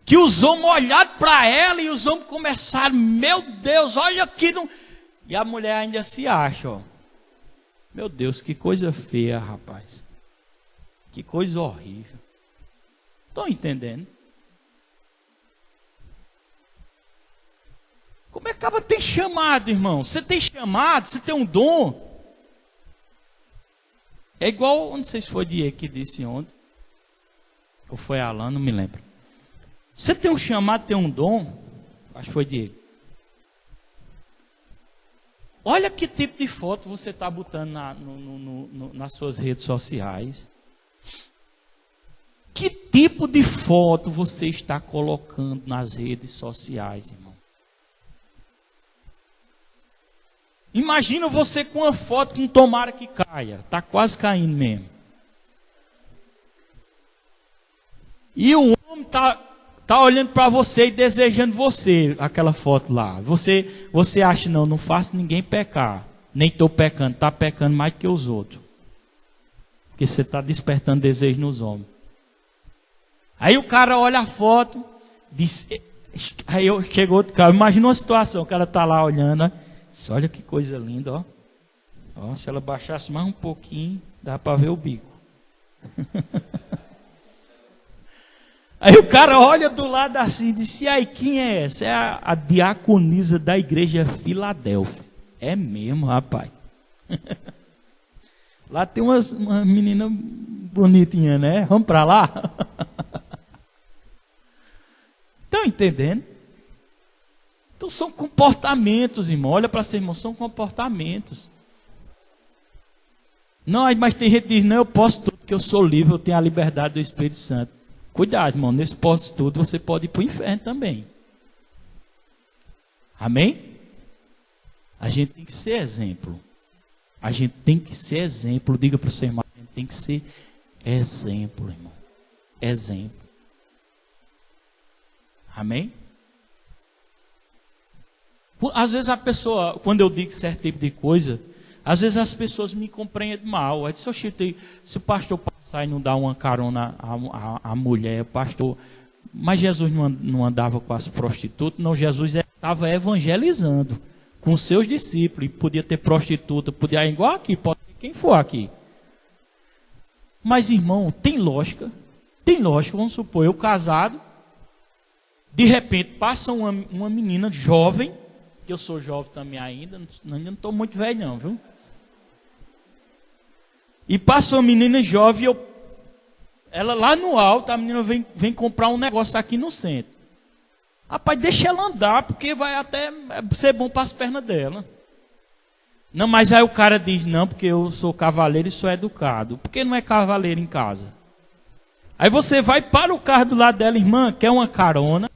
Que os homens olharam para ela e os homens começaram, meu Deus, olha aqui. Não... E a mulher ainda se acha, ó. Meu Deus, que coisa feia, rapaz. Que coisa horrível. Estão entendendo? Como é que acaba tem chamado, irmão? Você tem chamado, você tem um dom. É igual, não sei se foi Diego que disse ontem, ou foi Alan, não me lembro. Você tem um chamado, tem um dom, acho que foi Diego. Olha que tipo de foto você está botando nas suas redes sociais. Que tipo de foto você está colocando nas redes sociais, irmão? Imagina você com uma foto com tomara que caia. Está quase caindo mesmo. E o homem está olhando para você e desejando você, aquela foto lá. Você acha, não faço ninguém pecar. Nem estou pecando, está pecando mais que os outros. Porque você está despertando desejo nos homens. Aí o cara olha a foto, diz, aí chegou outro cara, imagina uma situação, o cara está lá olhando, olha que coisa linda, ó. Ó, se ela baixasse mais um pouquinho, dá para ver o bico. Aí o cara olha do lado assim e diz, e aí, quem é essa? É a diaconisa da igreja Filadélfia. É mesmo, rapaz. Lá tem uma menina bonitinha, né? Vamos para lá? Estão entendendo? Então são comportamentos, irmão. Olha para ser irmão, são comportamentos. Não, mas tem gente que diz, não, eu posso tudo, porque eu sou livre, eu tenho a liberdade do Espírito Santo. Cuidado, irmão, nesse posso tudo, você pode ir para o inferno também. Amém? A gente tem que ser exemplo. A gente tem que ser exemplo. Diga para o seu irmão, a gente tem que ser exemplo, irmão. Exemplo. Amém? Às vezes a pessoa, quando eu digo certo tipo de coisa, às vezes as pessoas me compreendem mal. Aí se o pastor passar e não dar uma carona à mulher, o pastor... Mas Jesus não andava com as prostitutas, não, Jesus estava evangelizando com os seus discípulos. E podia ter prostituta, podia ir igual aqui, pode ter quem for aqui. Mas irmão, tem lógica, vamos supor, eu casado, de repente passa uma menina jovem, que eu sou jovem também ainda não estou muito velho não, viu? E passa uma menina jovem, ela lá no alto, a menina vem comprar um negócio aqui no centro. Rapaz, deixa ela andar, porque vai até ser bom para as pernas dela. Não, mas aí o cara diz, não, porque eu sou cavaleiro e sou educado. Por que não é cavaleiro em casa? Aí você vai para o carro do lado dela, irmã, quer uma carona?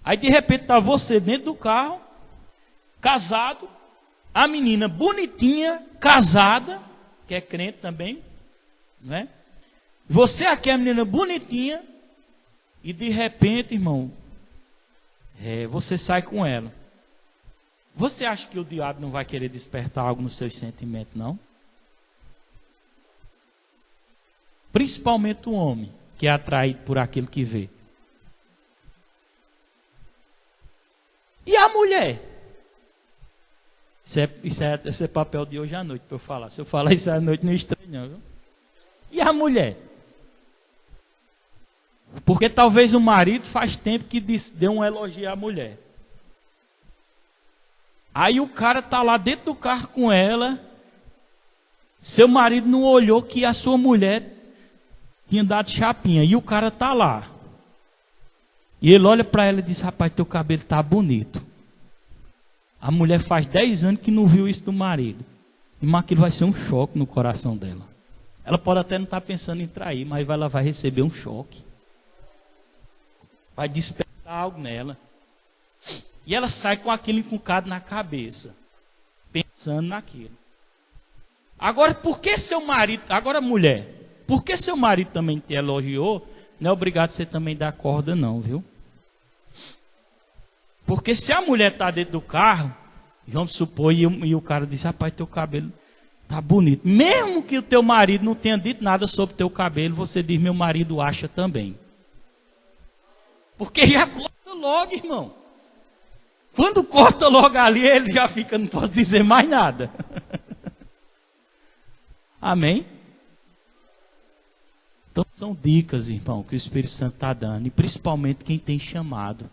Aí de repente está você dentro do carro, casado, a menina bonitinha, casada, que é crente também, não é? Você aqui é a menina bonitinha, e de repente, irmão, você sai com ela. Você acha que o diabo não vai querer despertar algo nos seus sentimentos, não? Principalmente o homem, que é atraído por aquilo que vê. E a mulher? Esse é papel de hoje à noite para eu falar. Se eu falar isso à noite, não é estranho, não, viu? E a mulher? Porque talvez o marido faz tempo que deu um elogio à mulher. Aí o cara está lá dentro do carro com ela. Seu marido não olhou que a sua mulher tinha dado chapinha. E o cara está lá. E ele olha para ela e diz, rapaz, teu cabelo está bonito. A mulher faz 10 anos que não viu isso do marido. E aquilo vai ser um choque no coração dela. Ela pode até não estar pensando em trair, mas ela vai receber um choque. Vai despertar algo nela. E ela sai com aquilo encucado na cabeça. Pensando naquilo. Agora, por que seu marido... Agora, mulher, por que seu marido também te elogiou? Não é obrigado você também dar corda não, viu? Porque se a mulher está dentro do carro, Vamos supor, e o cara disse, rapaz, teu cabelo tá bonito. Mesmo que o teu marido não tenha dito nada sobre teu cabelo, você diz, meu marido acha também. Porque já corta logo, irmão. Quando corta logo ali, ele já fica, não posso dizer mais nada. Amém? Então são dicas, irmão, que o Espírito Santo está dando. E principalmente quem tem chamado.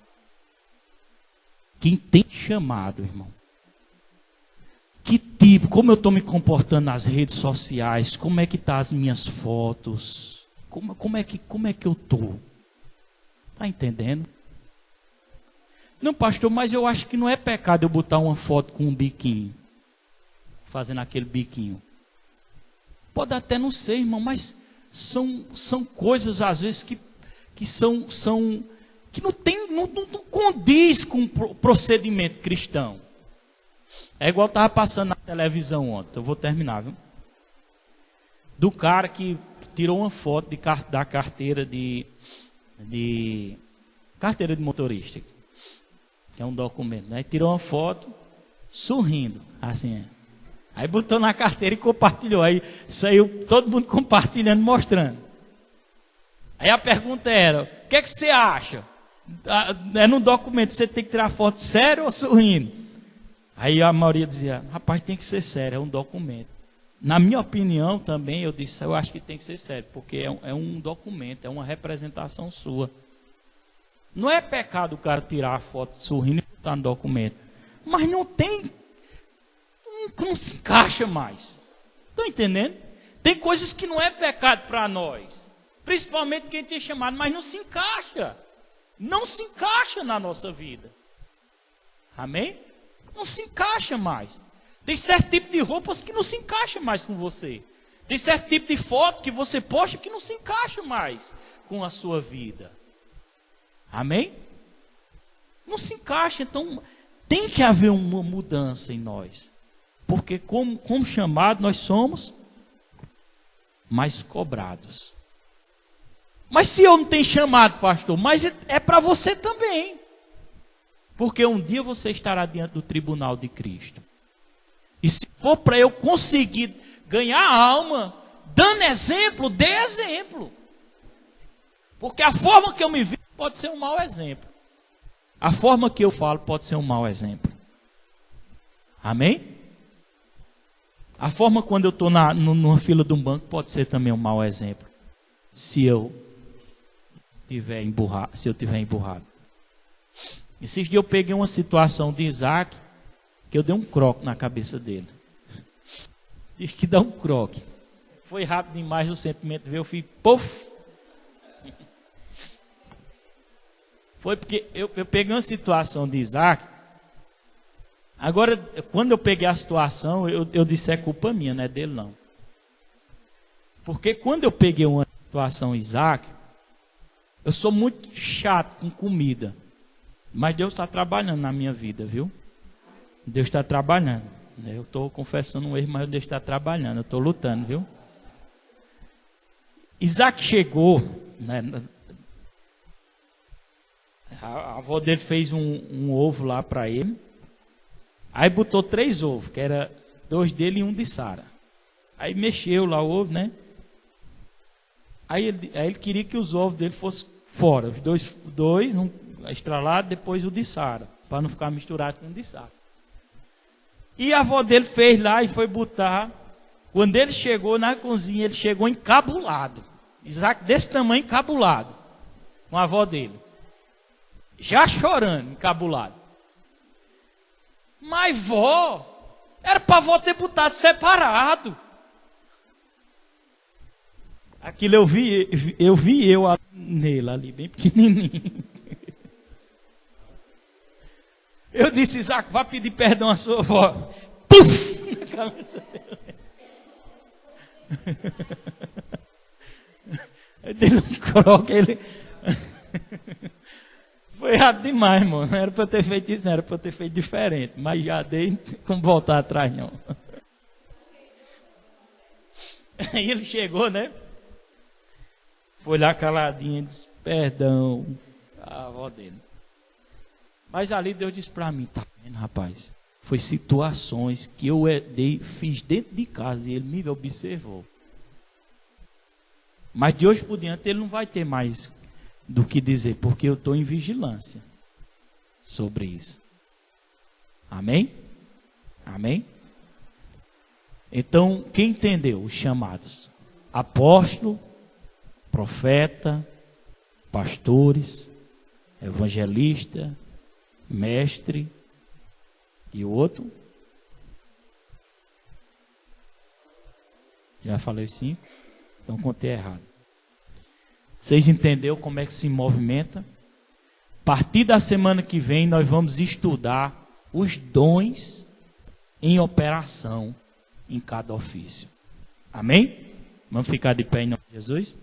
Quem tem chamado, irmão. Que tipo, como eu estou me comportando nas redes sociais, como é que estão as minhas fotos, como é que eu estou? Está entendendo? Não, pastor, mas eu acho que não é pecado eu botar uma foto com um biquinho, fazendo aquele biquinho. Pode até não ser, irmão, mas são coisas às vezes que que não condiz com o procedimento cristão. É igual estava passando na televisão ontem, eu vou terminar, viu? Do cara que tirou uma foto da carteira de carteira de motorista, que é um documento, né? Tirou uma foto sorrindo, assim. Aí botou na carteira e compartilhou. Aí saiu todo mundo compartilhando, mostrando. Aí a pergunta era, o que é que você acha? É no documento, você tem que tirar foto sério ou sorrindo? Aí a maioria dizia, rapaz, tem que ser sério, é um documento. Na minha opinião também, eu disse, eu acho que tem que ser sério, porque é um documento, é uma representação sua. Não é pecado o cara tirar a foto sorrindo e botar no documento. Mas não se encaixa mais. Estão entendendo? Tem coisas que não é pecado para nós. Principalmente quem tem chamado, mas não se encaixa. Não se encaixa na nossa vida. Amém? Não se encaixa mais. Tem certo tipo de roupas que não se encaixa mais com você. Tem certo tipo de foto que você posta que não se encaixa mais com a sua vida. Amém? Não se encaixa, então tem que haver uma mudança em nós. Porque como chamado nós somos mais cobrados. Mas se eu não tenho chamado, pastor, mas é para você também. Porque um dia você estará diante do tribunal de Cristo. E se for para eu conseguir ganhar a alma, dando exemplo, dê exemplo. Porque a forma que eu me vivo pode ser um mau exemplo. A forma que eu falo pode ser um mau exemplo. Amém? A forma quando eu estou numa fila de um banco pode ser também um mau exemplo. Se eu tiver emburrado. Esses dias eu peguei uma situação de Isaac, que eu dei um croque na cabeça dele. Tive que dar um croque. Foi rápido demais o sentimento veio, eu fui puf. Foi porque eu peguei uma situação de Isaac. Agora, quando eu peguei a situação, eu disse, é culpa minha, não é dele não. Porque quando eu peguei uma situação Isaac, eu sou muito chato com comida. Mas Deus está trabalhando na minha vida, viu? Deus está trabalhando. Eu estou confessando um erro, mas Deus está trabalhando. Eu estou lutando, viu? Isaac chegou, né? A avó dele fez um ovo lá para ele. Aí botou 3 ovos, que era 2 dele e 1 de Sara. Aí mexeu lá o ovo, né? Aí ele queria que os ovos dele fossem fora. Os dois um estralado, depois o de Sara. Para não ficar misturado com o de Sara. E a avó dele fez lá e foi botar. Quando ele chegou na cozinha, ele chegou encabulado. Isaac desse tamanho encabulado. Com a avó dele. Já chorando, encabulado. Mas vó, era para a vó ter botado separado. Aquilo eu vi nele ali, bem pequenininho. Eu disse, Isaac, vá pedir perdão à sua avó. Puf! Na cabeça dele. Eu dei um croque, ele... Foi rápido demais, irmão. Não era para eu ter feito isso, não era para eu ter feito diferente. Mas já dei, como voltar atrás, não. Aí ele chegou, né? Foi lá caladinho, disse, perdão, a avó dele. Mas ali Deus disse para mim, tá vendo, rapaz? foi situações que eu fiz dentro de casa e ele me observou. Mas de hoje por diante ele não vai ter mais do que dizer, porque eu estou em vigilância sobre isso. Amém? Amém? Então, quem entendeu os chamados? Apóstolo, profeta, pastores, evangelista, mestre e o outro? Já falei 5? Então contei errado. Vocês entenderam como é que se movimenta? A partir da semana que vem nós vamos estudar os dons em operação em cada ofício. Amém? Vamos ficar de pé em nome de Jesus?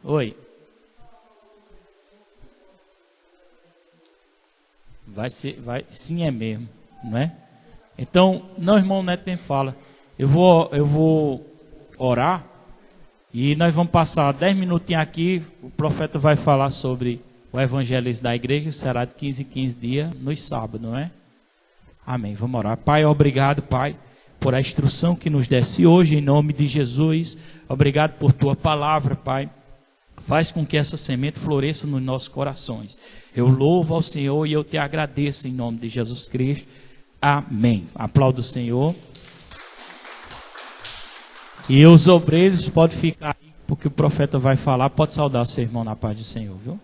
Oi. Sim, é mesmo, não é? Então, não, irmão Neto nem fala. Eu vou orar e nós vamos passar 10 minutinhos aqui. O profeta vai falar sobre o evangelismo da igreja, que será de 15 em 15 dias, nos sábados, não é? Amém. Vamos orar. Pai, obrigado, Pai, por a instrução que nos desse hoje, em nome de Jesus. Obrigado por tua palavra, Pai. Faz com que essa semente floresça nos nossos corações. Eu louvo ao Senhor e eu te agradeço em nome de Jesus Cristo. Amém. Aplauda o Senhor. E os obreiros podem ficar aí, porque o profeta vai falar. Pode saudar o seu irmão na paz do Senhor, viu?